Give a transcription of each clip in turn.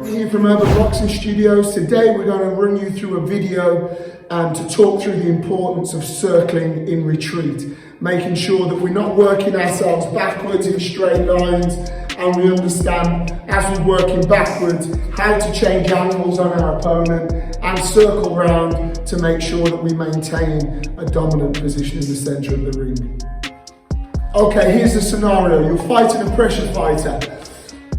Here from Urban Boxing Studios. Today we're going to run you through a video to talk through the importance of circling in retreat, making sure that we're not working ourselves backwards in straight lines, and we understand as we're working backwards how to change angles on our opponent and circle round to make sure that we maintain a dominant position in the centre of the ring. Okay, here's the scenario. You're fighting a pressure fighter,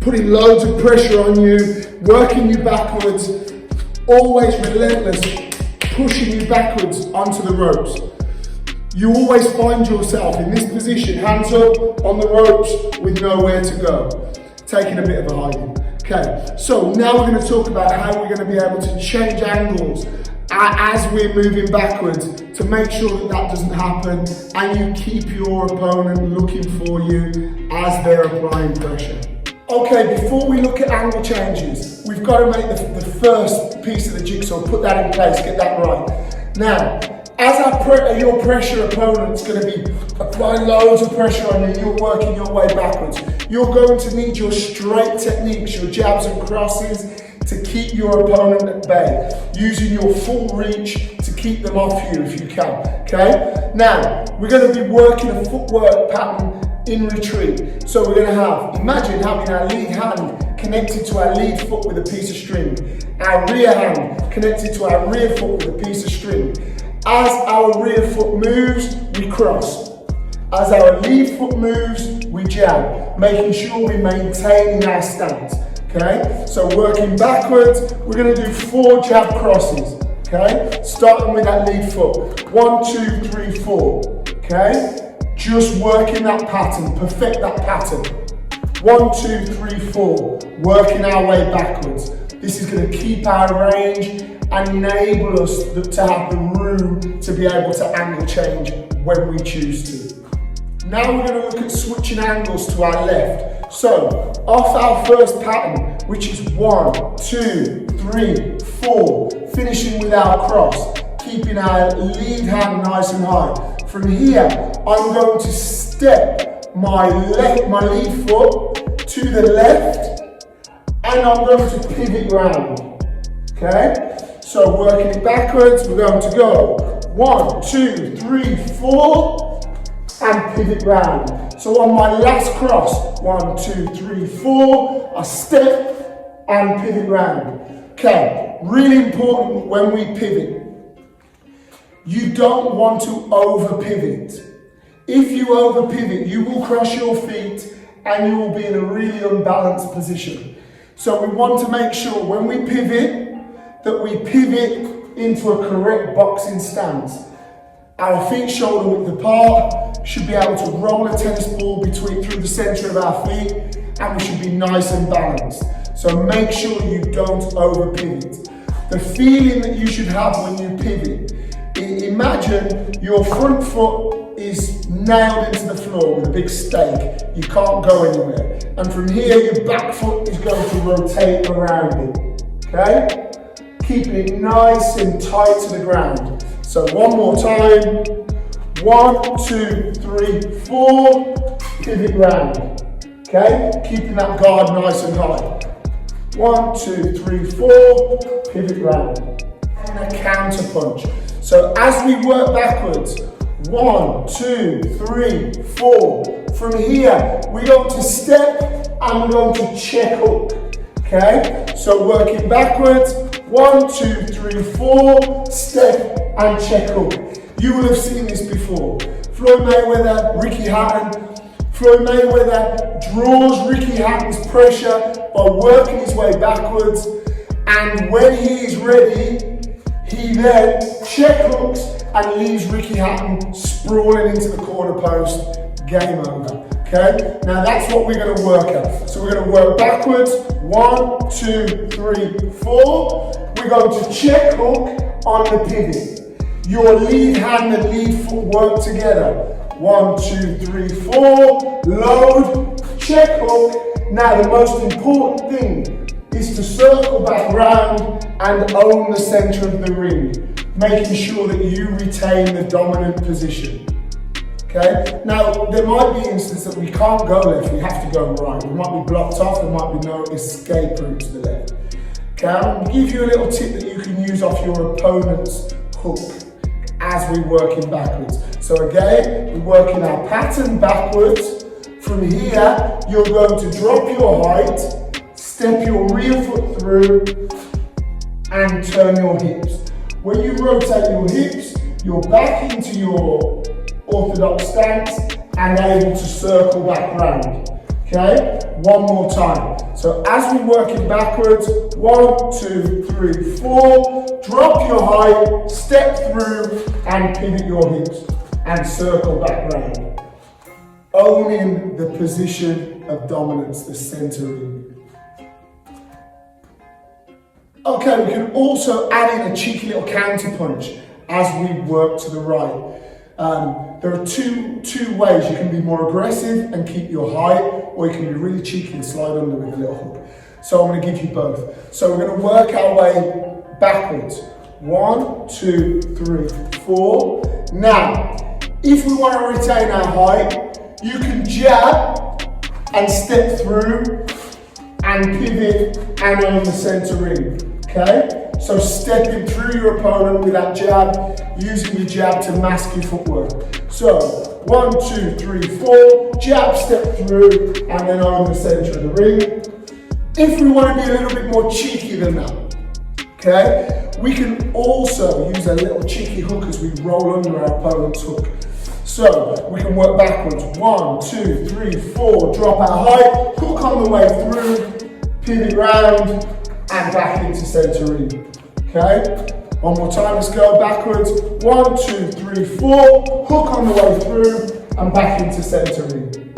putting loads of pressure on you, working you backwards, always relentless, pushing you backwards onto the ropes. You always find yourself in this position, hands up on the ropes with nowhere to go, taking a bit of a hiding. Okay, so now we're going to talk about how we're going to be able to change angles as we're moving backwards to make sure that that doesn't happen and you keep your opponent looking for you as they're applying pressure. Okay, before we look at angle changes, we've got to make the first piece of the jigsaw, put that in place, get that right. Now, as your pressure opponent's going to be applying loads of pressure on you, you're working your way backwards. You're going to need your straight techniques, your jabs and crosses, to keep your opponent at bay, using your full reach to keep them off you if you can, okay? Now, we're going to be working a footwork pattern in retreat. So we're going to have, imagine having our lead hand connected to our lead foot with a piece of string, our rear hand connected to our rear foot with a piece of string. As our rear foot moves, we cross. As our lead foot moves, we jab, making sure we're maintaining our stance. Okay, so working backwards, we're going to do 4 jab crosses. Okay, starting with that lead foot. 1, 2, 3, 4. Okay, just working that pattern, perfect that pattern. 1, 2, 3, 4. Working our way backwards. This is going to keep our range and enable us to have the room to be able to angle change when we choose to. Now we're going to look at switching angles to our left. So, off our first pattern, which is 1, 2, 3, 4, finishing with our cross, keeping our lead hand nice and high. From here, I'm going to step my lead foot to the left, and I'm going to pivot round. Okay? So working it backwards, we're going to go 1, 2, 3, 4, and pivot round. So on my last cross, 1, 2, 3, 4, I step and pivot round. Okay, really important when we pivot. You don't want to over pivot. If you over pivot, you will cross your feet and you will be in a really unbalanced position. So we want to make sure when we pivot, that we pivot into a correct boxing stance. Our feet shoulder width apart, should be able to roll a tennis ball through the centre of our feet, and we should be nice and balanced. So make sure you don't over pivot. The feeling that you should have when you pivot, imagine your front foot is nailed into the floor with a big stake. You can't go anywhere. And from here, your back foot is going to rotate around it, okay? Keeping it nice and tight to the ground. So one more time. 1, 2, 3, 4. Pivot round. Okay? Keeping that guard nice and high. 1, 2, 3, 4. Pivot round. And a counter punch. So as we work backwards, 1, 2, 3, 4. From here, we're going to step and we're going to check up. Okay? So working backwards. 1, 2, 3, 4, step and check up. You will have seen this before. Floyd Mayweather, Ricky Hatton. Floyd Mayweather draws Ricky Hatton's pressure by working his way backwards, and when he is ready, he then check hooks and leaves Ricky Hatton sprawling into the corner post. Game over. Okay? Now that's what we're going to work at. So we're going to work backwards. 1, 2, 3, 4. We're going to check hook on the pivot. Your lead hand and lead foot work together. 1, 2, 3, 4. Load. Check hook. Now the most important thing is to circle back round and own the centre of the ring, making sure that you retain the dominant position. Okay, now there might be instances that we can't go left, we have to go right. We might be blocked off, there might be no escape route to the left. Okay, I'm going to give you a little tip that you can use off your opponent's hook as we're working backwards. So again, we're working our pattern backwards. From here, you're going to drop your height, step your rear foot through, and turn your hips. When you rotate your hips, you're back into your orthodox stance and able to circle back round. Okay, one more time. So as we work it backwards, 1, 2, 3, 4, drop your height, step through and pivot your hips and circle back round. Owning the position of dominance, the centering. Okay, we can also add in a cheeky little counter punch as we work to the right. There are two ways. You can be more aggressive and keep your height, or you can be really cheeky and slide under with a little hook. So I'm going to give you both. So we're going to work our way backwards. 1, 2, 3, 4. Now, if we want to retain our height, you can jab and step through and pivot and on the center ring. Okay? So stepping through your opponent with that jab, using your jab to mask your footwork. So 1, 2, 3, 4, jab, step through, and then on the center of the ring. If we want to be a little bit more cheeky than that, okay, we can also use a little cheeky hook as we roll under our opponent's hook. So we can work backwards. 1, 2, 3, 4, drop our height, hook on the way through, pivot round, and back into center ring. Okay, one more time, let's go backwards. 1, 2, 3, 4, hook on the way through, and back into center ring.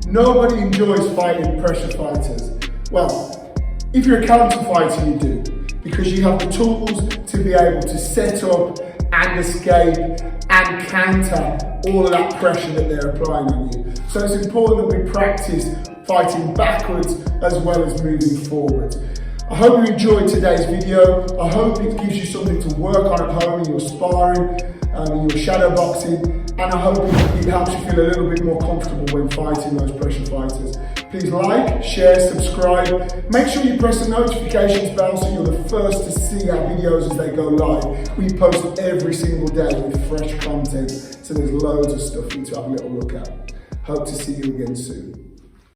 Nobody enjoys fighting pressure fighters. Well, if you're a counter fighter, you do, because you have the tools to be able to set up and escape and counter all of that pressure that they're applying on you. So it's important that we practice fighting backwards as well as moving forward. I hope you enjoyed today's video. I hope it gives you something to work on at home in your sparring, in your shadow boxing, and I hope it helps you feel a little bit more comfortable when fighting those pressure fighters. Please like, share, subscribe. Make sure you press the notifications bell so you're the first to see our videos as they go live. We post every single day with fresh content, so there's loads of stuff for you to have a little look at. Hope to see you again soon.